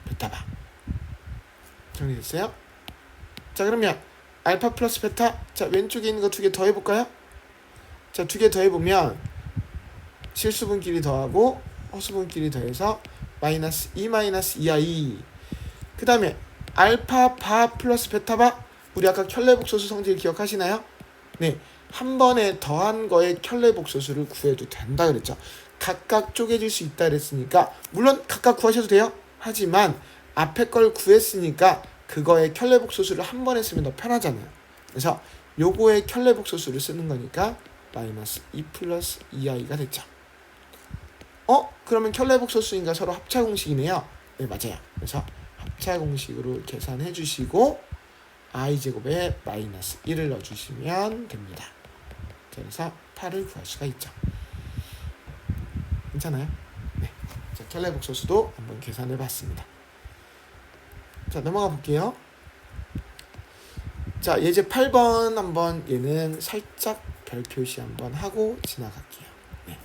베타바. 정리됐어요? 자, 그러면 알파 플러스 베타. 자, 왼쪽에 있는 거 2개 더해볼까요? 자, 2개 더해보면 실수분끼리 더하고 허수분끼리 더해서 마이너스 2 마이너스 2i. 그 다음에 알파 바 플러스 베타 바. 우리 아까 켤레복소수 성질 기억하시나요? 네, 한 번에 더한 거에 켤레복소수를 구해도 된다 그랬죠. 각각 쪼개질 수 있다 그랬으니까 물론 각각 구하셔도 돼요. 하지만 앞에 걸 구했으니까 그거의 켤레복소수를 한 번에 쓰면 더 편하잖아요. 그래서 요거의 켤레복소수를 쓰는 거니까 마이너스 2 플러스 2i가 됐죠. 그러면 켤레복소수인가 서로 합차공식이네요. 네, 맞아요. 그래서 합차공식으로 계산해 주시고 i제곱에 마이너스 1을 넣어주시면 됩니다. 그래서 8을 구할 수가 있죠. 괜찮아요? 네. 자, 켤레복소수도 한번 계산해 봤습니다. 자, 넘어가 볼게요. 자, 예제 8번 한번 얘는 살짝 별 표시 한번 하고 지나갈게요. 네.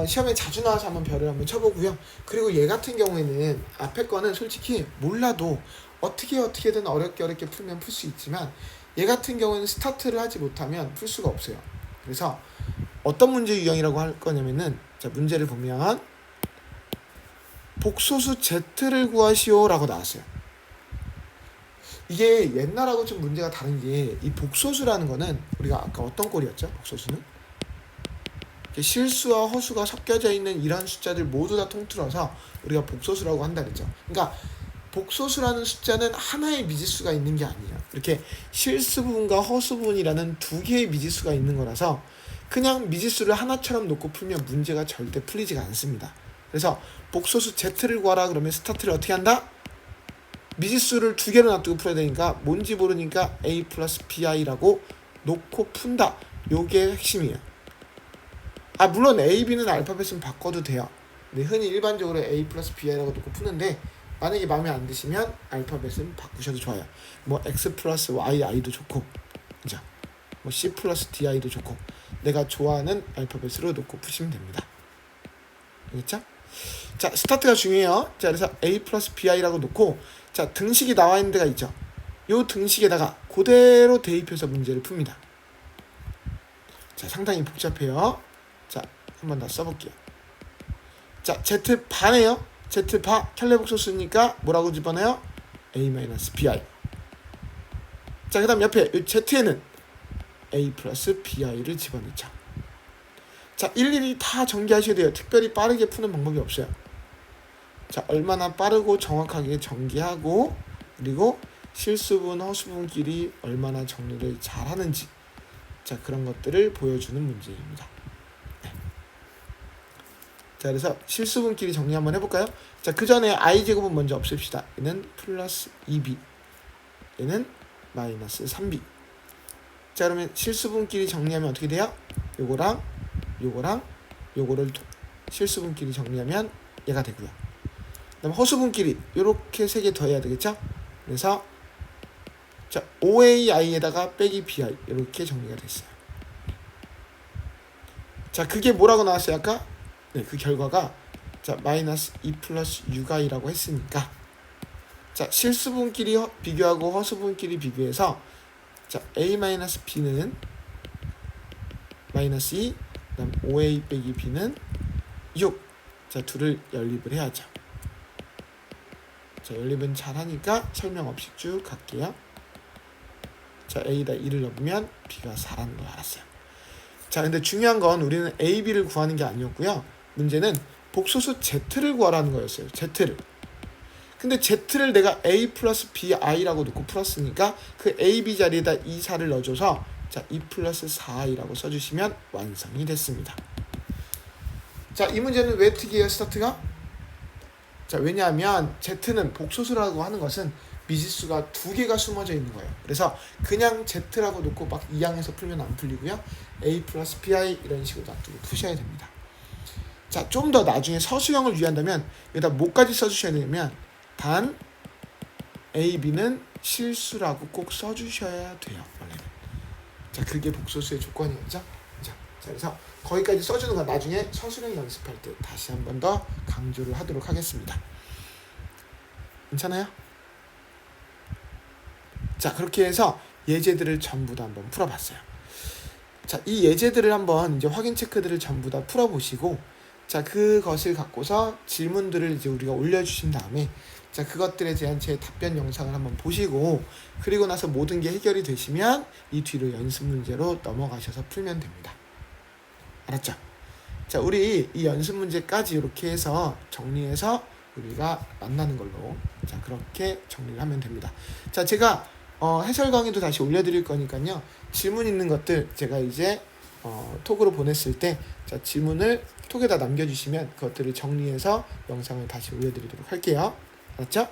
시험에 자주 나와서 한번 별을 한번 쳐보고요. 그리고 얘 같은 경우에는 앞에 거는 솔직히 몰라도 어떻게든 어렵게 풀면 풀 수 있지만 얘 같은 경우에는 스타트를 하지 못하면 풀 수가 없어요. 그래서 어떤 문제 유형이라고 할 거냐면은 자, 문제를 보면 복소수 z를 구하시오 라고 나왔어요. 이게 옛날하고 좀 문제가 다른 게 이 복소수라는 거는 우리가 아까 어떤 꼴이었죠? 복소수는 실수와 허수가 섞여져 있는 이런 숫자들 모두 다 통틀어서 우리가 복소수라고 한다 그랬죠. 그러니까 복소수라는 숫자는 하나의 미지수가 있는 게 아니에요. 이렇게 실수분과 허수분이라는 2개의 미지수가 있는 거라서 그냥 미지수를 하나처럼 놓고 풀면 문제가 절대 풀리지가 않습니다. 그래서 복소수 z를 구하라 그러면 스타트를 어떻게 한다? 미지수를 두 개로 놔두고 풀어야 되니까 뭔지 모르니까 a 플러스 bi라고 놓고 푼다. 요게 핵심이에요. 물론 a, b는 알파벳은 바꿔도 돼요. 근데 흔히 일반적으로 a 플러스 bi라고 놓고 푸는데 만약에 마음에 안 드시면 알파벳은 바꾸셔도 좋아요. 뭐 x 플러스 yi도 좋고, 그죠? 뭐 c 플러스 di도 좋고, 내가 좋아하는 알파벳으로 놓고 푸시면 됩니다. 알겠죠? 자, 스타트가 중요해요. 자, 그래서 a 플러스 bi라고 놓고, 자, 등식이 나와 있는 데가 있죠. 요 등식에다가 그대로 대입해서 문제를 풉니다. 자, 상당히 복잡해요. 자, 한번 더 써볼게요. 자, z바네요. z바 켈레복소수니까 뭐라고 집어넣어요? a-bi. 자, 그 다음 옆에 이 z에는 a 플러스 bi를 집어넣자. 자, 일일이 다 전개하셔야 돼요. 특별히 빠르게 푸는 방법이 없어요. 자, 얼마나 빠르고 정확하게 전개하고, 그리고 실수분, 허수분끼리 얼마나 정리를 잘 하는지, 자, 그런 것들을 보여주는 문제입니다. 네. 자, 그래서 실수분끼리 정리 한번 해볼까요? 자, 그 전에 i제곱은 먼저 없앱시다. 얘는 플러스 2b, 얘는 마이너스 3b. 자, 그러면 실수분끼리 정리하면 어떻게 돼요? 요거랑 요거랑 요거를 실수분끼리 정리하면 얘가 되고요. 그다음 허수분끼리 요렇게 3개 더해야 되겠죠? 그래서 자, OAI에다가 빼기 BI 이렇게 정리가 됐어요. 자, 그게 뭐라고 나왔어요 아까? 네, 그 결과가 자 마이너스 2 플러스 6i라고 했으니까 자, 실수분끼리 비교하고 허수분끼리 비교해서 자, A-B는 마이너스 2, 그다음 5A 빼기 B는 6. 자, 둘을 연립을 해야죠. 자, 연립은 잘하니까 설명 없이 쭉 갈게요. 자, A에다 2를 넣으면 B가 4라는 걸 알았어요. 자, 근데 중요한 건 우리는 A, B를 구하는 게 아니었고요. 문제는 복소수 Z를 구하라는 거였어요. Z를. 근데 Z를 내가 A 플러스 BI라고 놓고 풀었으니까 그 A, B 자리에다 2, 4를 넣어줘서 자, 2 플러스 4i라고 써주시면 완성이 됐습니다. 자, 이 문제는 왜 특이해요, 스타트가? 자, 왜냐하면 Z는 복소수라고 하는 것은 미지수가 두 개가 숨어져 있는 거예요. 그래서 그냥 Z라고 놓고 막 이항에서 풀면 안 풀리고요. A 플러스 BI 이런 식으로 놔두고 푸셔야 됩니다. 자, 좀 더 나중에 서술형을 유의한다면 여기다 뭐까지 써주셔야 되냐면 단 A, B는 실수라고 꼭 써주셔야 돼요. 원래는. 자, 그게 복소수의 조건이죠. 자, 그래서 거기까지 써주는 건 나중에 서술형 연습할 때 다시 한 번 더 강조를 하도록 하겠습니다. 괜찮아요? 자, 그렇게 해서 예제들을 전부 다 한번 풀어봤어요. 자, 이 예제들을 한번 이제 확인 체크들을 전부 다 풀어보시고, 자, 그것을 갖고서 질문들을 이제 우리가 올려주신 다음에, 자, 그것들에 대한 제 답변 영상을 한번 보시고, 그리고 나서 모든 게 해결이 되시면 이 뒤로 연습 문제로 넘어가셔서 풀면 됩니다. 알았죠? 자, 우리 이 연습 문제까지 이렇게 해서 정리해서 우리가 만나는 걸로, 자, 그렇게 정리를 하면 됩니다. 자, 제가 해설 강의도 다시 올려드릴 거니까요. 질문 있는 것들 제가 이제 톡으로 보냈을 때 자, 질문을 톡에다 남겨주시면 그것들을 정리해서 영상을 다시 올려드리도록 할게요. 알았죠?